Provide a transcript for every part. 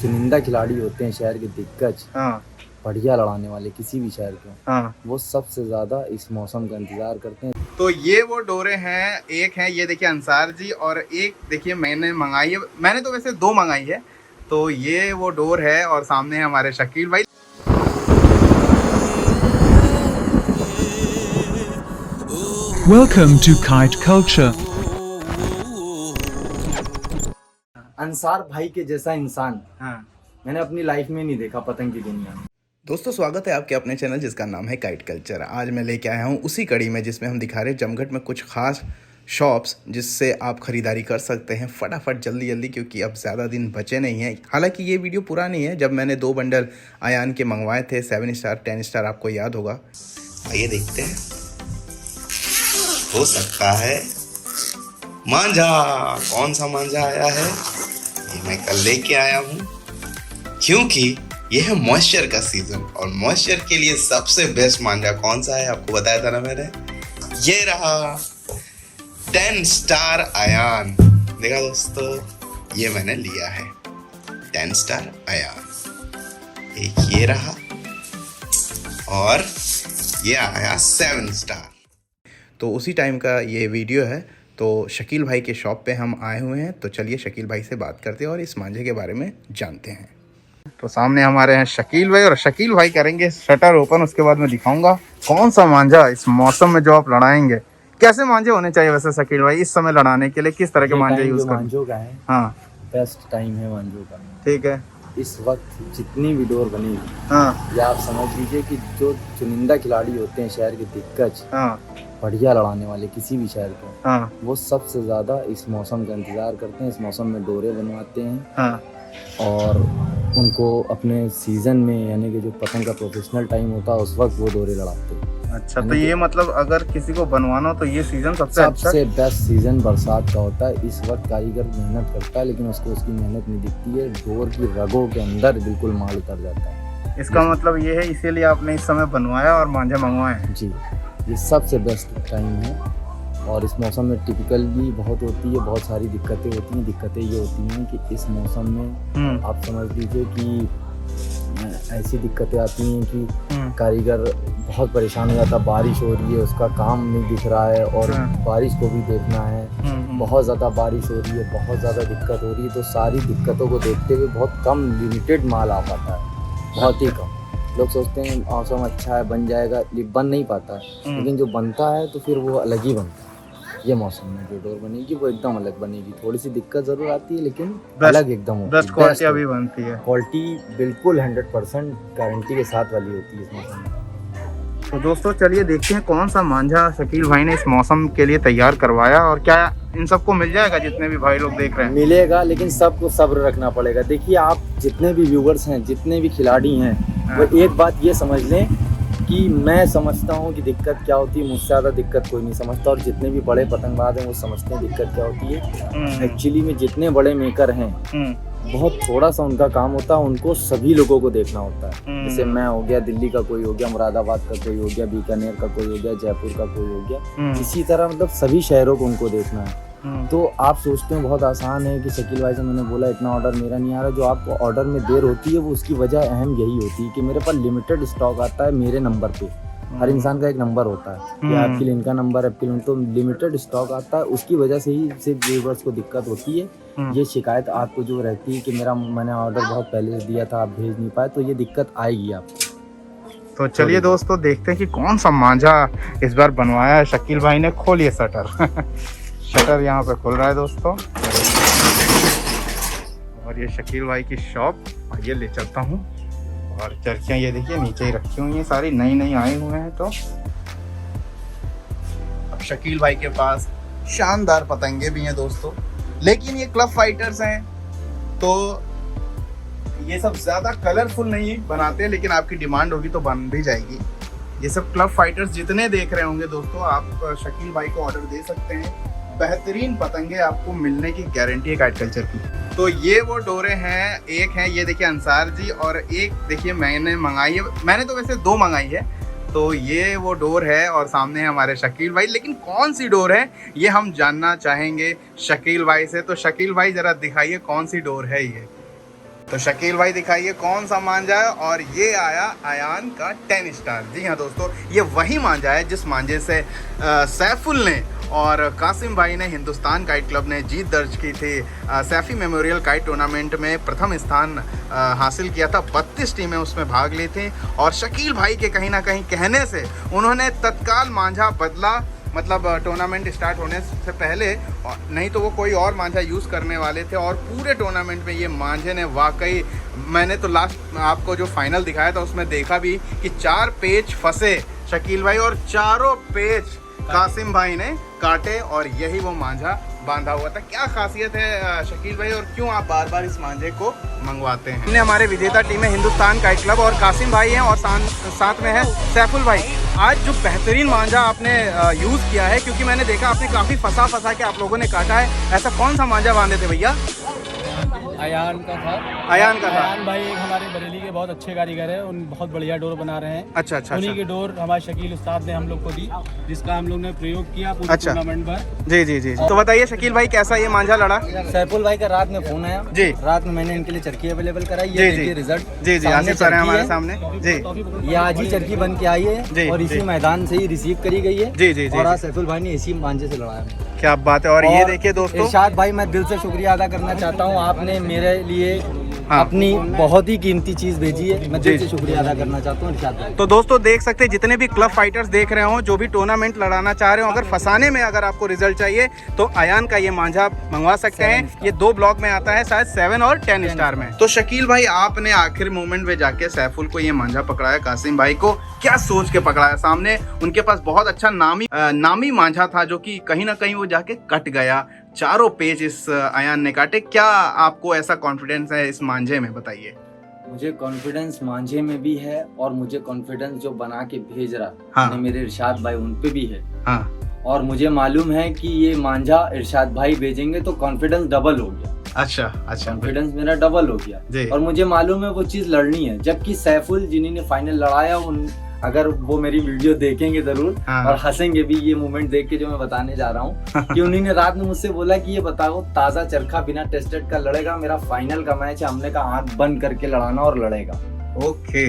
चुनिंदा खिलाड़ी होते हैं शहर के दिग्गज, हाँ बढ़िया लड़ाने वाले किसी भी शहर के, हाँ। वो सबसे ज़्यादा इस मौसम का इंतज़ार करते हैं। तो ये वो डोरे हैं, एक है ये देखिए अंसार जी, और एक देखिए मैंने मंगाई है, मैंने तो वैसे 2 मंगाई है। तो ये वो डोर है और सामने है हमारे शकील भाई। Welcome to Kite Culture. Ansar भाई के जैसा इंसान हाँ मैंने अपनी लाइफ में नहीं देखा पतंग की दुनिया में। दोस्तों, स्वागत है आपके अपने चैनल जिसका नाम है काइट कल्चर। आज मैं लेके आया हूँ उसी कड़ी में जिसमें हम दिखा रहे हैं जमघट में कुछ खास शॉप्स जिससे आप खरीदारी कर सकते हैं फटाफट जल्दी जल्दी, क्योंकि अब ज़्यादा दिन बचे नहीं हैं। हालांकि ये वीडियो पुरानी है, जब मैंने 2 बंडल आयान के मंगवाए थे 7 स्टार 10 स्टार, आपको याद होगा। आइए देखते हैं, हो सकता है मांझा। कौन सा मांझा आया है ये मैं कल लेके आया हूँ, क्योंकि ये है मॉइस्चर का सीजन और मॉइस्चर के लिए सबसे बेस्ट मांझा कौन सा है आपको बताया था ना मैंने। ये रहा 10 स्टार आयान। देखा दोस्तों, ये मैंने लिया है 10 स्टार आयान। एक ये रहा और ये आया 7 स्टार। तो उसी टाइम का ये वीडियो है। तो शकील भाई के शॉप पे हम आए हुए हैं, तो चलिए शकील भाई से बात करते हैं और इस मांझे के बारे में जानते हैं। तो सामने हमारे हैं शकील भाई, और शकील भाई करेंगे शटर ओपन, उसके बाद मैं दिखाऊंगा कौन सा मांझा इस मौसम में जो आप लड़ाएंगे। कैसे मांझे होने चाहिए वैसे शकील भाई इस समय लड़ाने के लिए, किस तरह के मांझे यूज करें? मांझों का है, हाँ बेस्ट टाइम है मांझों का। ठीक है। इस वक्त जितनी भी डोर बनेगी, हाँ या आप समझ लीजिए कि जो चुनिंदा खिलाड़ी होते हैं शहर के दिग्गज, हाँ बढ़िया लड़ाने वाले किसी भी शहर के, हाँ वो सबसे ज़्यादा इस मौसम का इंतज़ार करते हैं। इस मौसम में डोरे बनवाते हैं हाँ और उनको अपने सीज़न में, यानी कि जो पतंग का प्रोफेशनल टाइम होता है उस वक्त वो डोरे लड़ाते हैं। अच्छा, तो ये मतलब अगर किसी को बनवाना हो तो ये सीजन सबसे अच्छा? सबसे बेस्ट सीज़न बरसात का होता है। इस वक्त कारीगर मेहनत करता है, लेकिन उसको उसकी मेहनत नहीं दिखती है। डोर की रगों के अंदर बिल्कुल माल उतर जाता है। इसका मतलब ये है, इसीलिए आपने इस समय बनवाया और मांझे मंगवाए हैं। जी, ये सबसे बेस्ट टाइम है। और इस मौसम में टिपिकल भी बहुत होती है, बहुत सारी दिक्कतें होती हैं। दिक्कतें ये होती हैं कि इस मौसम में आप समझ लीजिए कि ऐसी दिक्कतें आती हैं कि कारीगर बहुत परेशान हो जाता है। बारिश हो रही है, उसका काम नहीं दिख रहा है और बारिश को भी देखना है। बहुत ज़्यादा बारिश हो रही है, बहुत ज़्यादा दिक्कत हो रही है, तो सारी दिक्कतों को देखते हुए बहुत कम लिमिटेड माल आ पाता है, बहुत ही कम। लोग सोचते हैं मौसम अच्छा है बन जाएगा, बन नहीं पाता है। लेकिन जो बनता है तो फिर वो अलग ही बनता है। ये मौसम में जो डोर बनेगी वो एकदम अलग बनेगी। थोड़ी सी दिक्कत जरूर आती है, लेकिन अलग एकदम होती है। बेस्ट क्वालिटी अभी बनती है। क्वालिटी बिल्कुल 100% गारंटी के साथ वाली होती है इस मौसम में। तो दोस्तों चलिए देखते हैं कौन सा मांझा शकील भाई ने इस मौसम के लिए तैयार करवाया, और क्या इन सबको मिल जाएगा जितने भी भाई लोग देख रहे हैं? मिलेगा, लेकिन सबको सब्र रखना पड़ेगा। देखिए, आप जितने भी व्यूवर्स हैं, जितने भी खिलाड़ी हैं, वो एक बात ये समझ लें कि मैं समझता हूँ कि दिक्कत क्या होती है। मुझसे ज़्यादा दिक्कत कोई नहीं समझता, और जितने भी बड़े पतंगबाज हैं वो समझते हैं दिक्कत क्या होती है। एक्चुअली में जितने बड़े मेकर हैं, बहुत थोड़ा सा उनका काम होता है। उनको सभी लोगों को देखना होता है। जैसे मैं हो गया, दिल्ली का कोई हो गया, मुरादाबाद का कोई हो गया, बीकानेर का कोई हो गया, जयपुर का कोई हो गया, इसी तरह मतलब सभी शहरों को उनको देखना है। तो आप सोचते हैं बहुत आसान है कि शकील भाई से मैंने बोला इतना ऑर्डर मेरा नहीं आ रहा। जो आपको ऑर्डर में देर होती है वो उसकी वजह अहम यही होती है कि मेरे पास लिमिटेड स्टॉक आता है मेरे नंबर पे। हर इंसान का एक नंबर होता है कि आपके लिए इनका नंबर, आपके लिए, तो लिमिटेड स्टॉक आता है। उसकी वजह से ही सिर्फ व्यूअर्स को दिक्कत होती है। ये शिकायत आपको जो रहती है कि मैंने ऑर्डर बहुत पहले से दिया था, आप भेज नहीं पाए, तो ये दिक्कत आएगी आपको। तो चलिए दोस्तों देखते हैं कि कौन सा मांझा इस बार बनवाया है शकील भाई ने। खोलिए शटर। शटर यहाँ पे खुल रहा है दोस्तों, और ये शकील भाई की शॉप। ये ले चलता हूँ, और चरखियाँ ये देखिए नीचे ही रखी हुई हैं, सारी नई नई आए हुए हैं। तो अब शकील भाई के पास शानदार पतंगे भी हैं दोस्तों, लेकिन ये क्लब फाइटर्स हैं तो ये सब ज्यादा कलरफुल नहीं बनाते, लेकिन आपकी डिमांड होगी तो बन भी जाएगी। ये सब क्लब फाइटर्स जितने देख रहे होंगे दोस्तों, आप शकील भाई को ऑर्डर दे सकते हैं। बेहतरीन पतंगे आपको मिलने की गारंटी है काइट कल्चर की। तो ये वो डोरे हैं, एक है ये देखिए अंसार जी, और एक देखिए मैंने मंगाई है। मैंने तो वैसे 2 मंगाई है। तो ये वो डोर है और सामने है हमारे शकील भाई। लेकिन कौन सी डोर है ये हम जानना चाहेंगे शकील भाई से। तो शकील भाई जरा दिखाइए कौन सी डोर है ये। तो शकील भाई दिखाइए कौन सा मांझा है। और ये आया अयान का 10 स्टार। जी हाँ दोस्तों, ये वही मांझा है जिस मांझे से सैफुल ने और कासिम भाई ने, हिंदुस्तान काइट क्लब ने जीत दर्ज की थी। सैफी मेमोरियल काइट टूर्नामेंट में प्रथम स्थान हासिल किया था। 32 टीमें उसमें भाग ली थी और शकील भाई के कहीं ना कहीं कहने से उन्होंने तत्काल मांझा बदला, मतलब टूर्नामेंट स्टार्ट होने से पहले, नहीं तो वो कोई और मांझा यूज़ करने वाले थे। और पूरे टूर्नामेंट में ये मांझे ने वाकई, मैंने तो लास्ट आपको जो फाइनल दिखाया था उसमें देखा भी कि 4 पेच फंसे शकील भाई और चारों पेच कासिम भाई ने काटे और यही वो मांझा बांधा हुआ था। क्या खासियत है शकील भाई और क्यों आप बार बार इस मांझे को मंगवाते हैं? हमारे विजेता टीम है हिंदुस्तान काइट क्लब और कासिम भाई हैं और साथ में है सैफुल भाई। आज जो बेहतरीन मांझा आपने यूज़ किया है, क्योंकि मैंने देखा आपने काफ़ी फंसा के आप लोगों ने काटा है, ऐसा कौन सा मांझा बांधे थे भैया? अयान का था। अयान भाई एक हमारे बरेली के बहुत अच्छे कारीगर है, उन बहुत बढ़िया डोर बना रहे हैं। अच्छा। उन्हीं की डोर हमारे शकील उस्ताद ने हम लोग को दी, जिसका हम लोग ने प्रयोग किया पूरे टूर्नामेंट पर। जी। तो बताइए शकील भाई कैसा ये मांझा लड़ा? सैफुल भाई का रात में फोन आया जी, रात में मैंने इनके लिए चरखी अवेलेबल कराई। जी, ये रिजल्ट जी आसिफ सर है हमारे सामने। जी, ये आज ही चरखी बन के आई है और इसी मैदान से ही रिसीव करी गई है। जी। और आज सैफुल भाई ने इसी मांझे से लड़ाया। क्या बात है। और ये देखिए दोस्तों, इरशाद भाई मैं दिल से शुक्रिया अदा करना चाहता हूँ, आपने मेरे लिए अपनी बहुत ही कीमती चीज भेजी है, मैं दिल से शुक्रिया अदा करना चाहता हूँ इरशाद भाई। तो दोस्तों देख सकते हैं जितने भी क्लब फाइटर्स देख रहे हो, जो भी टूर्नामेंट लड़ाना चाह रहे हो, अगर फंसाने में अगर आपको रिजल्ट चाहिए तो अयान का ये मांझा मंगवा सकते हैं। ये 2 ब्लॉक में आता है, शायद 7 और 10 स्टार में। तो शकील भाई आपने आखिर मोमेंट में जाके सैफुल को ये मांझा पकड़ाया, कासिम भाई को क्या सोच के पकड़ाया? सामने उनके पास बहुत अच्छा नामी मांझा था जो कि कहीं ना कहीं वो जाके कट गया। चारों पेज इस अयान ने काटे। क्या आपको ऐसा कॉन्फिडेंस है इस मांझे में, बताइए? मुझे कॉन्फिडेंस मांझे में भी है और मुझे कॉन्फिडेंस जो बना के भेज रहा हाँ। मेरे इरशाद भाई उन पे भी है। हाँ। और मुझे मालूम है कि ये मांझा इरशाद भाई भेजेंगे तो कॉन्फिडेंस डबल हो गया। अच्छा। कॉन्फिडेंस मेरा डबल हो गया और मुझे मालूम है वो चीज लड़नी है। जबकि सैफुल जिन्होंने फाइनल लड़ाया, उन अगर वो मेरी वीडियो देखेंगे जरूर और हंसेंगे भी ये मोमेंट देख के जो मैं बताने जा रहा हूँ कि उन्होंने रात में मुझसे बोला कि ये बताओ ताजा चरखा बिना टेस्टेड का लड़ेगा, मेरा फाइनल का मैच है, हमने कहा आंख बंद करके लड़ाना और लड़ेगा। ओके,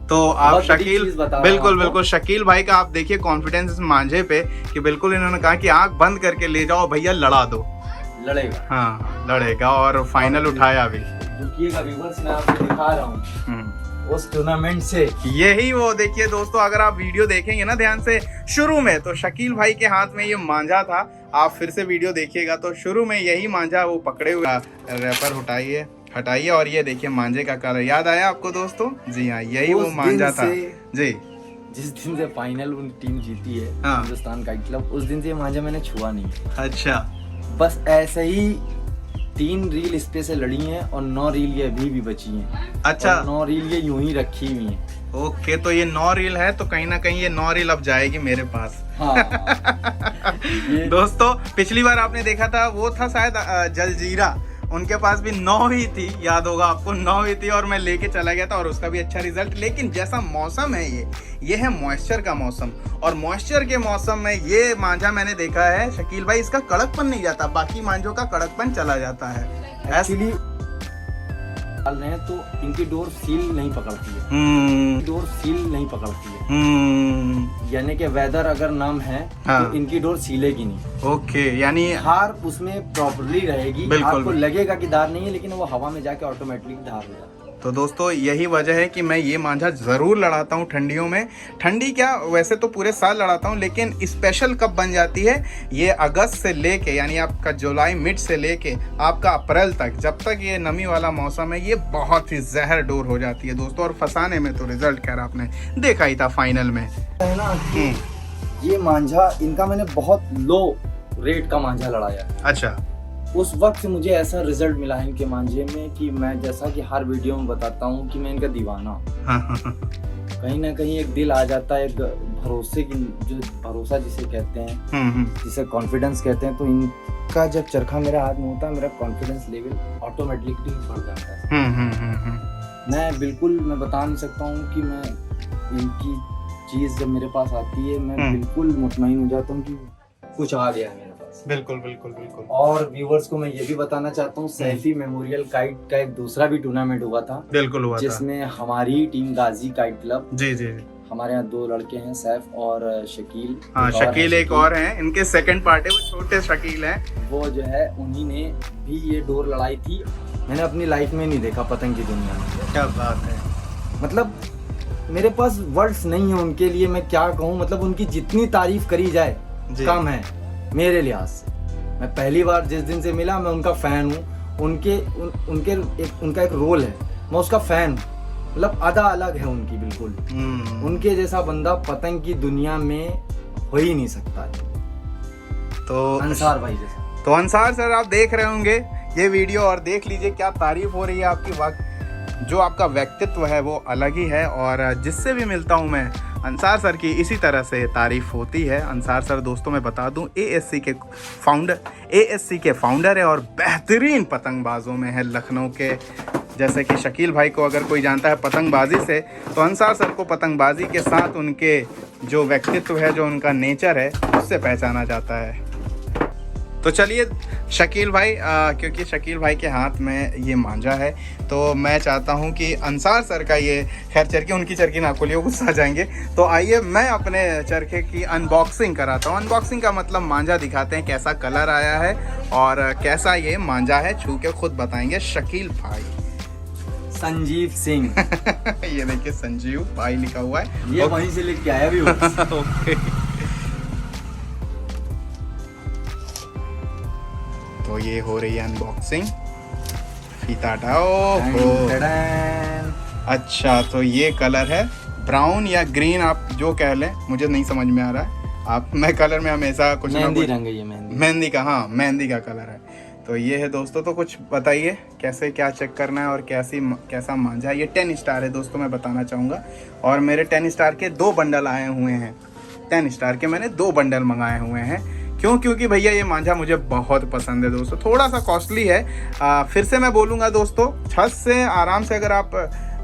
तो आप शकील बिल्कुल शकील भाई का आप देखिए कॉन्फिडेंस इस मांझे पे कि बिल्कुल इन्होंने कहा कि आंख बंद करके ले जाओ भैया, लड़ा दो, लड़ेगा। हाँ लड़ेगा और फाइनल उठाया भी। देखिएगा व्यूअर्स, मैं आपको दिखा रहा हूँ उस टूर्नामेंट से। यही वो देखिए दोस्तों, अगर आप वीडियो देखेंगे ना ध्यान से शुरू में, तो शकील भाई के हाथ में ये मांझा था। आप फिर से वीडियो देखिएगा तो शुरू में यही मांझा वो पकड़े हुए। रैपर हटाइए और ये देखिए मांझे का कलर याद आया आपको दोस्तों? जी हाँ, यही वो मांझा था जी। जिस दिन से फाइनल उन टीम जीती है हिंदुस्तान काइट क्लब, उस दिन से ये मांझा मैंने छुआ नहीं। अच्छा, बस ऐसे ही 3 रील इस पे से लड़ी हैं और 9 रील ये अभी भी बची हैं। अच्छा, 9 रील ये यूं ही रखी हुई हैं। ओके, तो ये 9 रील है तो कहीं ना कहीं ये 9 रील अब जाएगी मेरे पास। हाँ। दोस्तों पिछली बार आपने देखा था वो था शायद जलजीरा, उनके पास भी 9 ही थी, याद होगा आपको, 9 ही थी और मैं लेके चला गया था और उसका भी अच्छा रिजल्ट। लेकिन जैसा मौसम है ये है मॉइस्चर का मौसम, और मॉइस्चर के मौसम में ये मांझा मैंने देखा है शकील भाई, इसका कड़कपन नहीं जाता, बाकी मांझों का कड़कपन चला जाता है। एक्चुअली डाल रहे हैं तो इनकी डोर सील नहीं पकड़ती है। डोर सील नहीं पकड़ती है, यानी कि वेदर अगर नम है तो इनकी डोर सीलेगी नहीं। ओके, यानी धार उसमें प्रॉपर्ली रहेगी, आपको लगेगा कि धार नहीं है, लेकिन वो हवा में जाके ऑटोमेटिकली धार हो जाता है। तो दोस्तों यही वजह है कि मैं ये मांझा ज़रूर लड़ाता हूँ ठंडियों में। ठंडी क्या, वैसे तो पूरे साल लड़ाता हूँ, लेकिन स्पेशल कब बन जाती है ये अगस्त से लेके, यानी आपका जुलाई मिड से लेके आपका अप्रैल तक, जब तक ये नमी वाला मौसम है, ये बहुत ही जहर डोर हो जाती है दोस्तों। और फंसाने में तो रिजल्ट खैर आपने देखा ही था फाइनल में, है ना। ये मांझा इनका मैंने बहुत लो रेट का मांझा लड़ाया। अच्छा, उस वक्त मुझे ऐसा रिजल्ट मिला है इनके मांझे में कि मैं जैसा कि हर वीडियो में बताता हूँ कि मैं इनका दीवाना हूँ। कहीं ना कहीं एक दिल आ जाता है, एक भरोसे की, जो भरोसा जिसे कहते हैं, जिसे कॉन्फिडेंस कहते हैं, तो इनका जब चरखा मेरे हाथ में होता है, मेरा कॉन्फिडेंस लेवल ऑटोमेटिकली बढ़ जाता है। मैं बता नहीं सकता हूँ कि मैं इनकी चीज जब मेरे पास आती है मैं बिल्कुल मुतमईन हो जाता हूँ कि कुछ आ गया है मेरे पास। बिल्कुल बिल्कुल बिल्कुल। और व्यूवर्स को मैं ये भी बताना चाहता हूँ, सैफी मेमोरियल काइट का एक दूसरा भी टूर्नामेंट हुआ था, बिल्कुल हुआ था, जिसमें हमारी टीम गाजी काइट क्लब, जी जी। हमारे यहाँ 2 लड़के हैं, सैफ और शकील। हाँ, शकील एक और हैं, इनके सेकंड पार्ट है, वो छोटे शकील हैं। वो जो है उन्हीं ने भी ये डोर लड़ाई थी। मैंने अपनी लाइफ में नहीं देखा पतंग की दुनिया में। क्या बात है, मतलब मेरे पास वर्ड्स नहीं है उनके लिए, मैं क्या कहूँ। मतलब उनकी जितनी तारीफ करी जाए कम है मेरे लिहाज से। मैं पहली बार जिस दिन से मिला, मैं उनका फैन हूँ। उनका एक रोल है, मैं उसका फैन हूँ। मतलब अदा अलग है उनकी, बिल्कुल उनके जैसा बंदा पतंग की दुनिया में हो ही नहीं सकता। तो अंसार भाई जैसा। तो अंसार सर, आप देख रहे होंगे ये वीडियो और देख लीजिए क्या तारीफ हो रही है आपकी। वक्त जो आपका व्यक्तित्व है वो अलग ही है, और जिससे भी मिलता हूँ मैं अंसार सर की इसी तरह से तारीफ होती है। अंसार सर दोस्तों मैं बता दूं ASC के फाउंडर है और बेहतरीन पतंगबाजों में है लखनऊ के। जैसे कि शकील भाई को अगर कोई जानता है पतंगबाजी से, तो अंसार सर को पतंगबाजी के साथ उनके जो व्यक्तित्व है, जो उनका नेचर है, उससे पहचाना जाता है। तो चलिए शकील भाई, क्योंकि शकील भाई के हाथ में ये मांझा है, तो मैं चाहता हूँ कि अंसार सर का ये, खैर चरखे उनकी चरखी ना खोलिए, वो गुस्सा जाएंगे। तो आइए मैं अपने चरखे की अनबॉक्सिंग कराता हूँ। अनबॉक्सिंग का मतलब मांझा दिखाते हैं, कैसा कलर आया है और कैसा ये मांझा है, छू के खुद बताएंगे शकील भाई। संजीव सिंह ये देखिए संजीव भाई लिखा हुआ है, ये वहीं से लिख के आया भी ओके। तो ये हो रही है अनबॉक्सिंग, फीता हटाओ। अच्छा, तो ये कलर है ब्राउन या ग्रीन, आप जो कह लें, मुझे नहीं समझ में आ रहा है। मैं कलर में हमेशा कुछ ना कुछ, रंग है ये मेहंदी का, हाँ मेहंदी का कलर है। तो ये है दोस्तों, तो कुछ बताइए कैसे क्या चेक करना है और कैसा मांझा है। ये 10 स्टार है दोस्तों, मैं बताना चाहूँगा। और मेरे 10 स्टार के 2 बंडल आए हुए हैं। 10 स्टार के मैंने 2 बंडल मंगाए हुए हैं। क्यों? क्योंकि भैया ये मांझा मुझे बहुत पसंद है दोस्तों। थोड़ा सा कॉस्टली है, फिर से मैं बोलूँगा दोस्तों, छत से आराम से अगर आप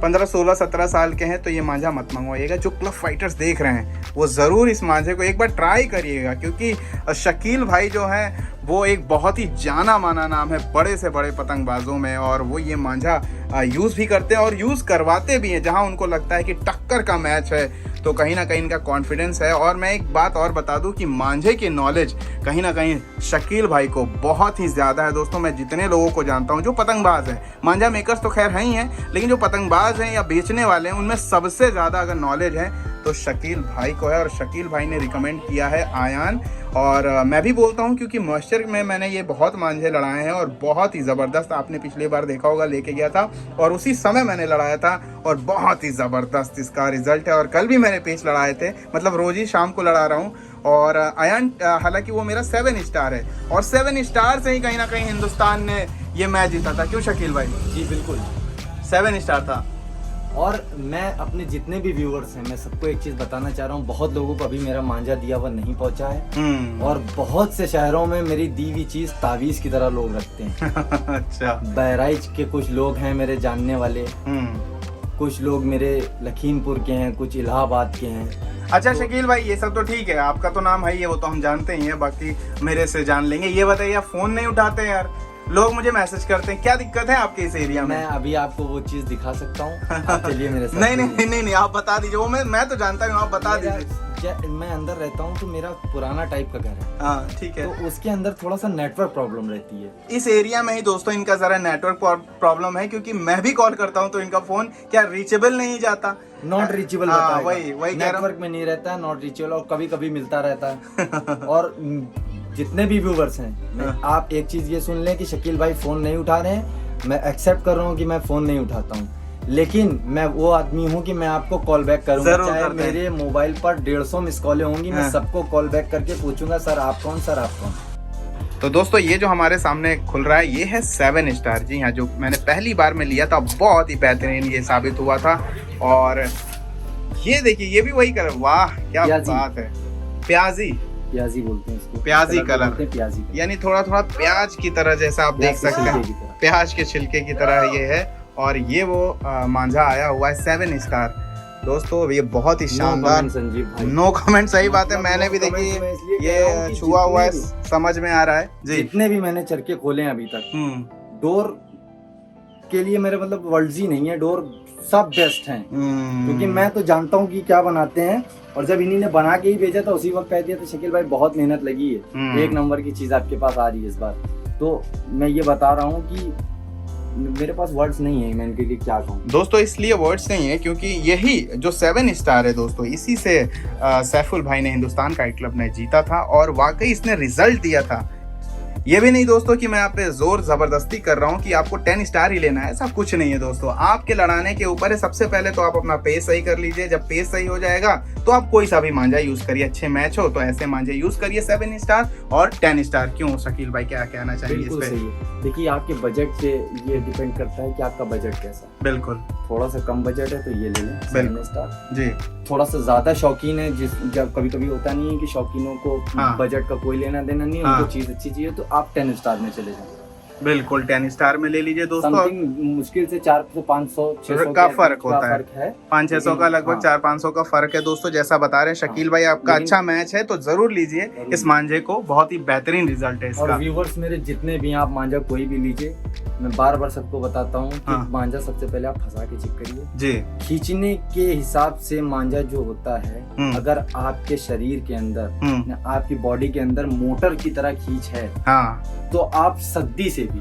15, 16, 17 साल के हैं तो ये मांझा मत मंगवाइएगा। जो क्लब फाइटर्स देख रहे हैं वो ज़रूर इस मांझे को एक बार ट्राई करिएगा, क्योंकि शकील भाई जो हैं वो एक बहुत ही जाना माना नाम है बड़े से बड़े पतंगबाजों में, और वो ये मांझा यूज़ भी करते हैं और यूज़ करवाते भी हैं। जहां उनको लगता है कि टक्कर का मैच है तो कहीं ना कहीं इनका कॉन्फिडेंस है। और मैं एक बात और बता दूं कि मांझे की नॉलेज कहीं ना कहीं शकील भाई को बहुत ही ज़्यादा है दोस्तों। मैं जितने लोगों को जानता हूं जो पतंगबाज हैं, मांझा मेकर्स तो खैर हैं ही हैं, लेकिन जो पतंगबाज हैं या बेचने वाले हैं उनमें सबसे ज़्यादा अगर नॉलेज है तो शकील भाई को है। और शकील भाई ने रिकमेंड किया है आयान, और मैं भी बोलता हूं क्योंकि मॉइस्चर में मैंने ये बहुत मांझे लड़ाए हैं और बहुत ही ज़बरदस्त, आपने पिछली बार देखा होगा लेके गया था और उसी समय मैंने लड़ाया था और बहुत ही ज़बरदस्त इसका रिजल्ट है। और कल भी मैंने पेच लड़ाए थे, मतलब रोज़ ही शाम को लड़ा रहा हूँ। और आयान हालांकि वो मेरा 7 स्टार है, और 7 स्टार से ही कहीं ना कहीं हिंदुस्तान ने ये मैच जीता था। क्यों शकील भाई? जी बिल्कुल, 7 स्टार था। और मैं अपने जितने भी व्यूअर्स हैं, मैं सबको एक चीज बताना चाह रहा हूँ, बहुत लोगों को अभी मेरा मांझा दिया हुआ नहीं पहुंचा है, और बहुत से शहरों में मेरी दी हुई चीज तावीज की तरह लोग रखते हैं। अच्छा। बहराइच के कुछ लोग हैं मेरे जानने वाले, कुछ लोग मेरे लखीमपुर के हैं, कुछ इलाहाबाद के हैं। अच्छा शकील भाई, ये सब तो ठीक है, आपका तो नाम है ये, वो तो हम जानते ही हैं, बाकी मेरे से जान लेंगे। ये बताइए, आप फोन नहीं उठाते यार? लोग मुझे मैसेज करते हैं, क्या दिक्कत है आपके इस एरिया में? मैं अभी आपको वो चीज दिखा सकता हूँ, आप चलिए मेरे साथ। नहीं, आप बता दीजिए। वो मैं तो जानता हूँ, आप बता दीजिए। मैं अंदर रहता हूँ तो मेरा पुराना टाइप का घर है। हाँ ठीक है। तो उसके अंदर थोड़ा सा नेटवर्क प्रॉब्लम रहती है। इस एरिया में ही दोस्तों इनका जरा नेटवर्क प्रॉब्लम है, क्योंकि मैं भी कॉल करता हूँ तो इनका फोन क्या रीचेबल नहीं जाता, नॉट रीचेबल। वही नेटवर्क में नहीं रहता है, नॉट रीचेबल, और कभी कभी मिलता रहता है। और जितने भी व्यूवर्स हैं, आप एक चीज ये सुन लें कि शकील भाई फोन नहीं उठा रहे हैं, मैं एक्सेप्ट कर रहा हूँ कि मैं फोन नहीं उठाता हूँ, लेकिन मैं वो आदमी हूँ कि मैं आपको कॉल बैक करूंगा। चाहे मेरे मोबाइल पर 150 मिस कॉलें होंगी, मैं सबको कॉल बैक करके पूछूंगा, सर आप कौन, सर आप कौन। तो दोस्तों ये जो हमारे सामने खुल रहा है ये है 7 स्टार। जी हाँ, जो मैंने पहली बार में लिया था बहुत ही बेहतरीन ये साबित हुआ था। और ये देखिए, ये भी वही कलर, वाह क्या बात है, प्याजी बोलते हैं इसको, प्याजी कलर, प्याजी, यानी थोड़ा थोड़ा प्याज की तरह, जैसा आप देख सकते हैं, प्याज के छिलके की तरह ये है। और ये वो मांझा आया हुआ है 7 स्टार। दोस्तों ये बहुत ही शानदार, संजीव भाई, नो कमेंट। सही बात है, मतलब मैंने no भी comment देखी, मैं इसलिए कह रहा हूँ ये कि छुआ हुआ है, जितने समझ में आ रहा है जी। जितने भी मैंने चरखे खोले हैं अभी तक, डोर के लिए मेरे मतलब वर्ड्स ही नहीं है, डोर सब बेस्ट हैं। क्योंकि मैं तो जानता हूँ कि क्या बनाते हैं, और जब इन्हीं ने बना के ही भेजा था उसी वक्त कह दिया था शकील भाई बहुत मेहनत लगी है, एक नंबर की चीज आपके पास आ रही है इस बार। तो मैं ये बता रहा हूँ कि मेरे पास वर्ड्स नहीं है, मैं इनके लिए क्या कहूँ दोस्तों। इसलिए वर्ड्स नहीं है क्योंकि यही जो 7 स्टार है दोस्तों, इसी से सैफुल भाई ने हिंदुस्तान काइट क्लब ने जीता था, और वाकई इसने रिजल्ट दिया था। ये भी नहीं दोस्तों कि मैं आप पे जोर जबरदस्ती कर रहा हूँ कि आपको 10 स्टार ही लेना है, ऐसा कुछ नहीं है दोस्तों। आपके लड़ाने के ऊपर है। सबसे पहले तो आप अपना पेस सही कर लीजिए, जब पेस सही हो जाएगा तो आप कोई सा भी मांझा यूज करिए। अच्छे मैच हो तो ऐसे मांझे यूज करिए 7 स्टार और 10 स्टार। क्यों शकील भाई, क्या कहना चाहिए इस पे? देखिए आपके बजट पे ये डिपेंड करता है कि आपका बजट कैसा है। बिल्कुल, थोड़ा सा कम बजट है तो ये ले लें 7 स्टार जी। थोड़ा सा ज्यादा शौकीन है, जब कभी कभी होता नहीं है कि शौकीनों को बजट का कोई लेना देना नहीं, उनको चीज अच्छी चाहिए तो आप 10 स्टार में चले जाएं। बिल्कुल 10 स्टार में ले लीजिए दोस्तों। मुश्किल से 400-500-600 का फर्क होता है, 500-600 का लगभग 400-500 का फर्क है दोस्तों। जैसा बता रहे हैं शकील भाई, आपका अच्छा मैच है तो जरूर लीजिए इस मांझे को, बहुत ही बेहतरीन रिजल्ट है इसका। और व्यूवर्स मेरे जितने भी आप मांझा कोई भी लीजिए, मैं बार बार सबको बताता हूँ कि मांझा सबसे पहले आप फंसा के चेक करिए जी। खींचने के हिसाब से मांझा जो होता है, अगर आपके शरीर के अंदर, आपकी बॉडी के अंदर मोटर की तरह खींच है, तो आप सद्दी से भी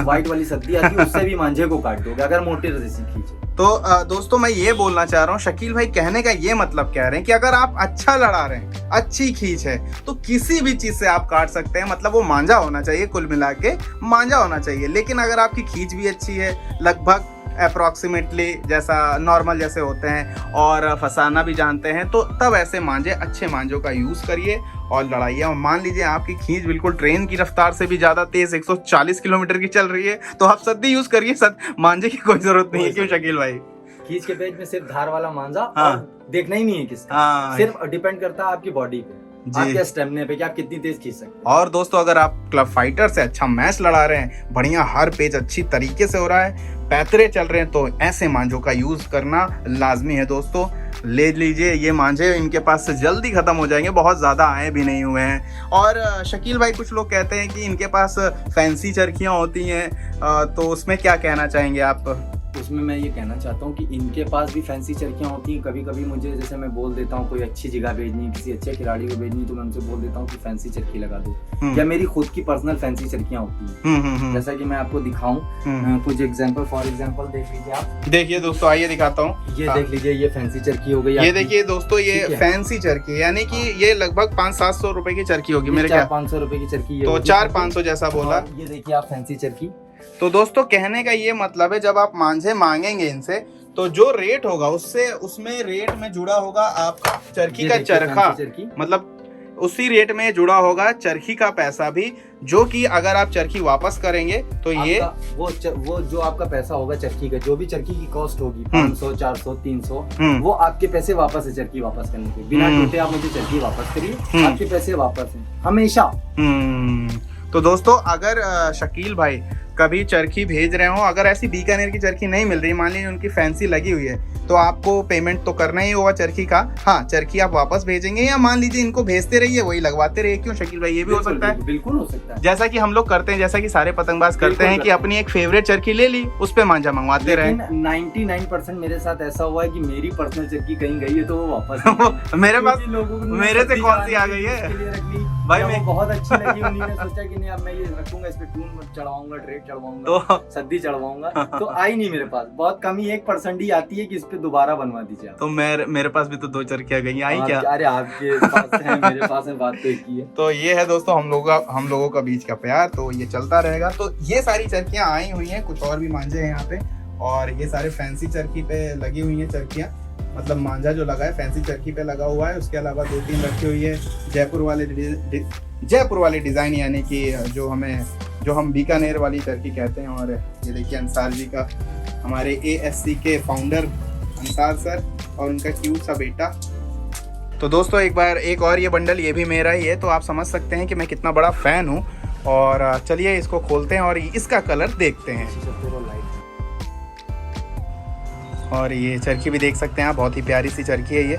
व्हाइट वाली सद्दी आती है उससे भी मांझे को काट दोगे अगर मोटर जैसी खींच है। तो दोस्तों मैं ये बोलना चाह रहा हूँ, शकील भाई कहने का ये मतलब कह रहे हैं कि अगर आप अच्छा लड़ा रहे हैं, अच्छी खींच है, तो किसी भी चीज से आप काट सकते हैं। मतलब वो मांझा होना चाहिए, कुल मिला के मांझा होना चाहिए। लेकिन अगर आपकी खींच भी अच्छी है, लगभग अप्रोक्सीमेटली जैसा नॉर्मल जैसे होते हैं, और फंसाना भी जानते हैं, तो तब ऐसे मांझे, अच्छे मांझों का यूज करिए और लड़ाइए। और मान लीजिए आपकी खींच बिल्कुल ट्रेन की रफ्तार से भी ज्यादा तेज 140 किलोमीटर की चल रही है, तो आप सद्दी यूज करिए, मांझे की कोई जरूरत नहीं है। क्यों शकील भाई? खींच के पेज में सिर्फ धार वाला मांझा और देखना ही नहीं है किसका, सिर्फ डिपेंड करता है आपकी बॉडी पे, आपके स्टेमिना पे कि आप कितनी तेज खींच सकते हैं। और दोस्तों अगर आप क्लब फाइटर से अच्छा मैच लड़ा रहे हैं, बढ़िया हर पेज अच्छी तरीके से हो रहा है, पैतरे चल रहे हैं, तो ऐसे मांझों का यूज करना लाजमी है दोस्तों। ले लीजिए ये मांझे, इनके पास से जल्दी खत्म हो जाएंगे, बहुत ज्यादा आए भी नहीं हुए हैं। और शकील भाई कुछ लोग कहते हैं कि इनके पास फैंसी चरखियां होती हैं, तो उसमें क्या कहना चाहेंगे आप? उसमें मैं ये कहना चाहता हूँ कि इनके पास भी फैंसी चरखियाँ होती हैं। कभी कभी मुझे, जैसे मैं बोल देता हूँ कोई अच्छी जगह भेजनी, किसी अच्छे खिलाड़ी को भेजनी, तो मैं उनसे बोल देता हूँ कि फैंसी चरखी लगा दो, या मेरी खुद की पर्सनल फैंसी चरखियाँ होती हैं। जैसा कि मैं आपको दिखाऊं कुछ एग्जांपल, फॉर एग्जांपल देख लीजिए आप। देखिए दोस्तों, आइए दिखाता हूँ। ये देख लीजिए, ये फैंसी चरखी हो गई। ये देखिए दोस्तों, ये फैंसी चरखी, यानी कि ये लगभग 500-700 रुपए की चरखी होगी मेरे ख्याल। 500 रुपए की चरखी, तो 400-500 जैसा बोला। ये देखिए आप फैंसी चरखी। तो दोस्तों कहने का ये मतलब है, जब आप मांझे मांगेंगे इनसे, तो जो रेट होगा उसमें रेट में जुड़ा होगा आपका चरखी का चरखा, मतलब उसी रेट में जुड़ा होगा चरखी का पैसा भी, जो कि अगर आप चरखी वापस करेंगे तो ये वो जो आपका पैसा होगा चरखी का, जो भी चरखी की कॉस्ट होगी 500, 400, 300, वो आपके पैसे वापस है चरखी वापस करने के। बिना टूटे आप मुझे चरखी वापस करिए, आपके पैसे वापस हैं हमेशा। तो दोस्तों अगर शकील भाई कभी चरखी भेज रहे हो, अगर ऐसी बीकानेर की चरखी नहीं मिल रही, मान लीजिए उनकी फैंसी लगी हुई है, तो आपको पेमेंट तो करना ही होगा चरखी का। हाँ, चरखी आप वापस भेजेंगे, या मान लीजिए इनको भेजते रहिए, वही लगवाते रहिए। क्यों शकील भाई? ये भी हो सकता है, बिल्कुल हो सकता है। जैसा कि हम लोग करते हैं, जैसा कि सारे पतंगबाज करते हैं कि अपनी एक फेवरेट चरखी ले ली, उस पे मांझा मंगवाते रहे। 99% मेरे साथ ऐसा हुआ है कि मेरी पर्सनल चरखी कहीं गई है तो वो वापस मेरे पास, मेरे से कौन सी आ गई है भाई, मैं बहुत अच्छी लगी, उन्होंने सोचा कि नहीं अब मैं ये रखूंगा, इस पे टून चढ़वाऊंगा, ड्रेप चढ़वाऊंगा, तो सद्दी चढ़वाऊंगा, तो आई नहीं मेरे पास। बहुत कम ही 1% ही आती है कि इस पे दोबारा बनवा दीजिए। तो मेरे पास भी तो 2 चरखियां गई, आई क्या? अरे आपके पास है, मेरे पास है, बात तो एक ही है। तो ये है दोस्तों हम लोगों का बीच का प्यार, तो ये चलता रहेगा। तो ये सारी चरखियां आई हुई हैं, कुछ और भी मांझे हैं यहाँ पे, और ये सारे फैंसी चरखी पे लगी हुई हैं चरखियां, मतलब मांझा जो लगा है फैंसी चरखी पे लगा हुआ है। उसके अलावा 2-3 रखी हुई है जयपुर वाले डिजाइन, यानी कि जो हम बीकानेर वाली चरखी कहते हैं। और ये देखिए अंसार जी का, हमारे ASC के फाउंडर अंसार सर और उनका क्यूट सा बेटा। तो दोस्तों एक और ये बंडल, ये भी मेरा ही है, तो आप समझ सकते हैं कि मैं कितना बड़ा फैन हूँ। और चलिए इसको खोलते हैं और इसका कलर देखते हैं। और ये चरखी भी देख सकते हैं आप, बहुत ही प्यारी सी चरखी है ये।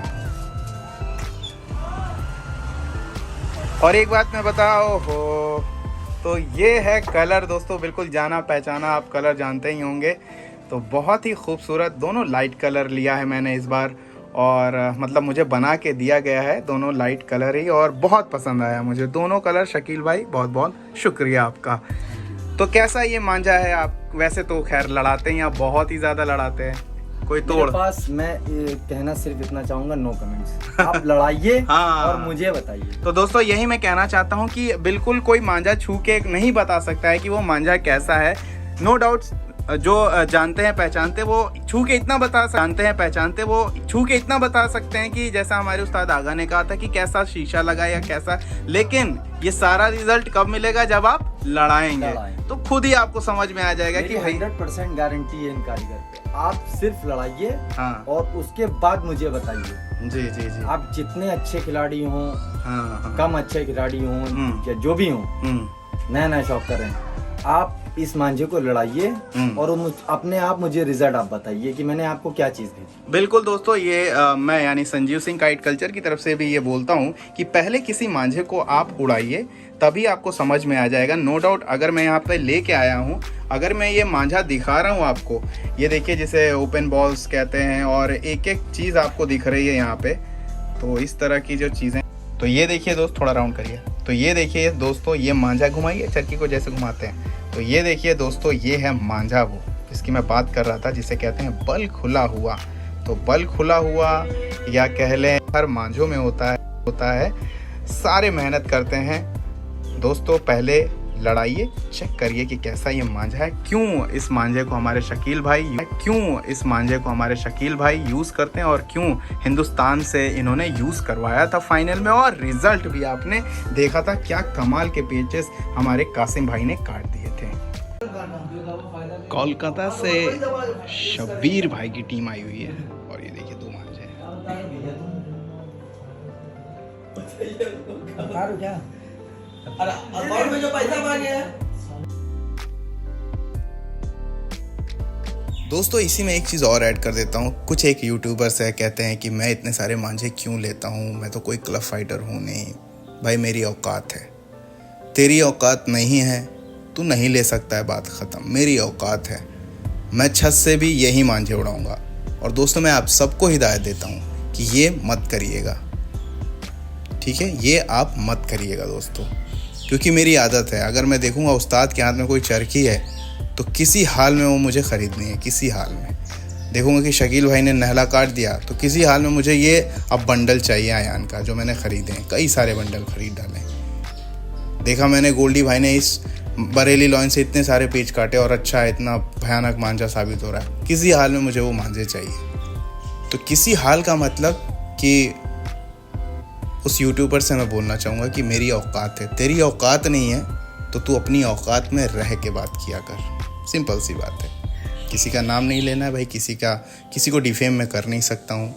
और एक बात मैं बताओ हो, तो ये है कलर दोस्तों, बिल्कुल जाना पहचाना, आप कलर जानते ही होंगे। तो बहुत ही खूबसूरत दोनों लाइट कलर लिया है मैंने इस बार, और मतलब मुझे बना के दिया गया है दोनों लाइट कलर ही, और बहुत पसंद आया मुझे दोनों कलर। शकील भाई बहुत बहुत शुक्रिया आपका। तो कैसा ये मांझा है? आप वैसे तो खैर लड़ाते हैं, आप बहुत ही ज़्यादा लड़ाते हैं, कोई तोड़? मेरे पास मैं कहना सिर्फ इतना चाहूंगा, नो कमेंट्स। आप लड़ाइए हाँ। और मुझे बताइए। तो दोस्तों यही मैं कहना चाहता हूँ कि बिल्कुल कोई मांझा छू के नहीं बता सकता है कि वो मांझा कैसा है। नो डाउट जो जानते हैं पहचानते वो छू के इतना बता सकते हैं कि जैसा हमारे उस्ताद आगा ने कहा था कि कैसा शीशा लगा या कैसा, लेकिन ये सारा रिजल्ट कब मिलेगा? जब आप लड़ाएंगे तो खुद ही आपको समझ में आ जाएगा कि 100% गारंटी है इन कारीगर पे। आप सिर्फ लड़ाइए हाँ। और उसके बाद मुझे बताइए। जी जी जी। आप जितने अच्छे खिलाड़ी हों, हाँ। कम अच्छे खिलाड़ी हों या जो भी हों, नया शौक कर रहे हैं, आप इस मांझे को लड़ाइए और अपने आप मुझे रिजल्ट आप बताइए कि मैंने आपको क्या चीज़ दी। बिल्कुल दोस्तों, ये मैं यानी संजीव सिंह काइट कल्चर की तरफ से भी ये बोलता हूँ कि पहले किसी मांझे को आप उड़ाइए, तभी आपको समझ में आ जाएगा। नो डाउट अगर मैं यहाँ पे लेके आया हूँ, अगर मैं ये मांझा दिखा रहा हूँ आपको, ये देखिए जिसे ओपन बॉल्स कहते हैं, और एक एक चीज़ आपको दिख रही है यहाँ पे। तो इस तरह की जो चीज़ें, तो ये देखिए दोस्त, थोड़ा राउंड करिए, तो ये देखिए दोस्तों, ये मांझा घुमाइए चरखी को जैसे घुमाते हैं। तो ये देखिए दोस्तों, ये है मांझा, वो जिसकी मैं बात कर रहा था, जिसे कहते हैं बल खुला हुआ। तो बल खुला हुआ या कह लें हर मांझों में होता है। सारे मेहनत करते हैं दोस्तों, पहले लड़ाइए, चेक करिए कि कैसा ये मांझा है। क्यों इस मांझे को हमारे शकील भाई यूज़ करते हैं, और क्यों हिंदुस्तान से इन्होंने यूज़ करवाया था फाइनल में, और रिजल्ट भी आपने देखा था, क्या कमाल के पेचेस हमारे कासिम भाई ने काट दिए थे। कोलकाता से शब्बीर भाई की टीम आई हुई है, और ये देखिए 2 मांझे। में जो पैसा मांगे दोस्तों इसी में एक चीज़ और ऐड कर देता हूँ। कुछ एक यूट्यूबर्स है, कहते हैं कि मैं इतने सारे मांझे क्यों लेता हूँ, मैं तो कोई क्लब फाइटर हूँ नहीं। भाई मेरी औकात है, तेरी औकात नहीं है, तू नहीं ले सकता है, बात ख़त्म। मेरी औकात है, मैं छत से भी यही मांझे उड़ाऊँगा। और दोस्तों मैं आप सबको हिदायत देता हूँ कि ये मत करिएगा, ठीक है? ये आप मत करिएगा दोस्तों, क्योंकि मेरी आदत है, अगर मैं देखूंगा उस्ताद के हाथ में कोई चरखी है तो किसी हाल में वो मुझे ख़रीदनी है। किसी हाल में देखूंगा कि शकील भाई ने नहला काट दिया तो किसी हाल में मुझे ये अब बंडल चाहिए आयान का, जो मैंने ख़रीदे हैं, कई सारे बंडल ख़रीद डाले। देखा मैंने गोल्डी भाई ने इस बरेली लॉइन से इतने सारे पेच काटे, और अच्छा इतना भयानक मांझा साबित हो रहा है। किसी हाल में मुझे वो मांझे चाहिए। तो किसी हाल का मतलब कि उस यूट्यूबर से मैं बोलना चाहूँगा कि मेरी औकात है, तेरी औकात नहीं है, तो तू अपनी औकात में रह के बात किया कर। सिंपल सी बात है। किसी का नाम नहीं लेना है भाई, किसी को डिफेम मैं कर नहीं सकता हूँ।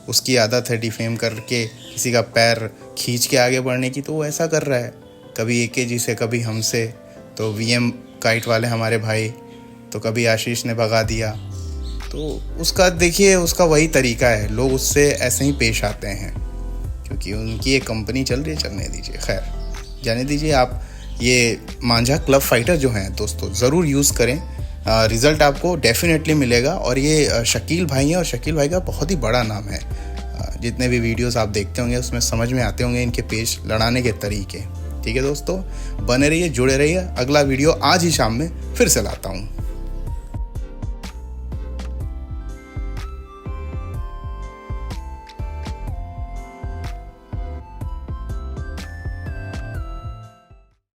उसकी आदत है डिफेम करके किसी का पैर खींच के आगे बढ़ने की, तो वो ऐसा कर रहा है, कभी AKG से, कभी हमसे, तो VM काइट वाले हमारे भाई, तो कभी आशीष ने भगा दिया। तो उसका देखिए, उसका वही तरीका है, लोग उससे ऐसे ही पेश आते हैं, क्योंकि उनकी एक कंपनी चल रही है, चलने दीजिए। खैर जाने दीजिए। आप ये मांझा क्लब फाइटर जो हैं दोस्तों ज़रूर यूज़ करें, रिज़ल्ट आपको डेफिनेटली मिलेगा। और ये शकील भाई हैं, और शकील भाई का बहुत ही बड़ा नाम है। जितने भी वीडियोस आप देखते होंगे उसमें समझ में आते होंगे इनके पेश लड़ाने के तरीके। ठीक है दोस्तों, बने रहिए, जुड़े रहिए। अगला वीडियो आज ही शाम में फिर से लाता हूँ।